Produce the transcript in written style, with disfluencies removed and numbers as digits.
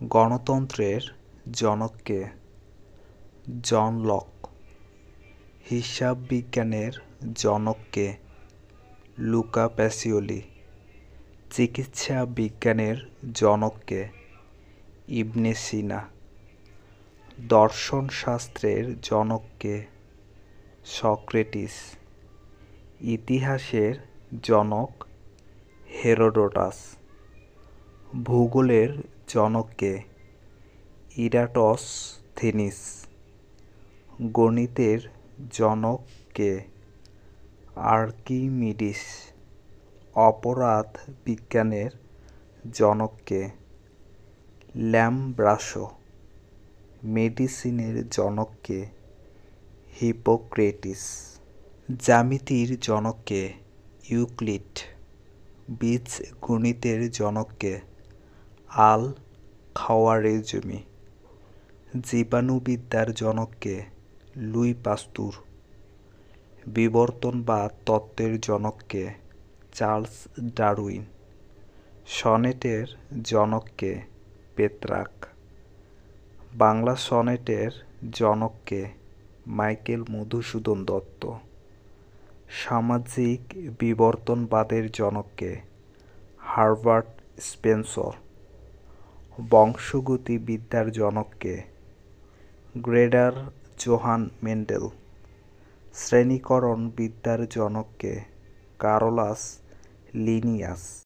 গণতন্ত্রের জনক কে? John Locke. হিসাব বিজ্ঞানের জনক কে? Luka Pacioli. চিকিৎসা বিজ্ঞানের জনক কে? ইবনে সিনা। দর্শন শাস্ত্রের জনক কে? সক্রেটিস। ইতিহাসের জনক হেরোডোটাস। ভূগোলের জনক কে? ইরাটোস্থিনিস। গণিতের জনক কে? আর্কিমিডিস। অপরাধ বিজ্ঞানের জনক কে? ল্যামব্রাসো। মেডিসিনের জনক কে? হিপোক্রেটিস। জ্যামিতির জনক কে? ইউক্লিড। বীজগণিতের জনক কে? আল খাওয়ারেজমি। জীবাণুবিদ্যার জনক কে? লুই পাস্তুর। বিবর্তনবাদ তত্ত্বের জনক কে? Charles Darwin. সনেটের জনক কে? পেত্রাক। বাংলা সনেটের জনক কে? মাইকেল মধুসূদন দত্ত। সামাজিক বিবর্তনবাদের জনক কে? Herbert Spencer. বংশগতিবিদ্যার জনক কে? Gregor Johann Mendel. শ্রেণীকরণ বিদ্যার জনক কে? কারলাস লিনিয়াস।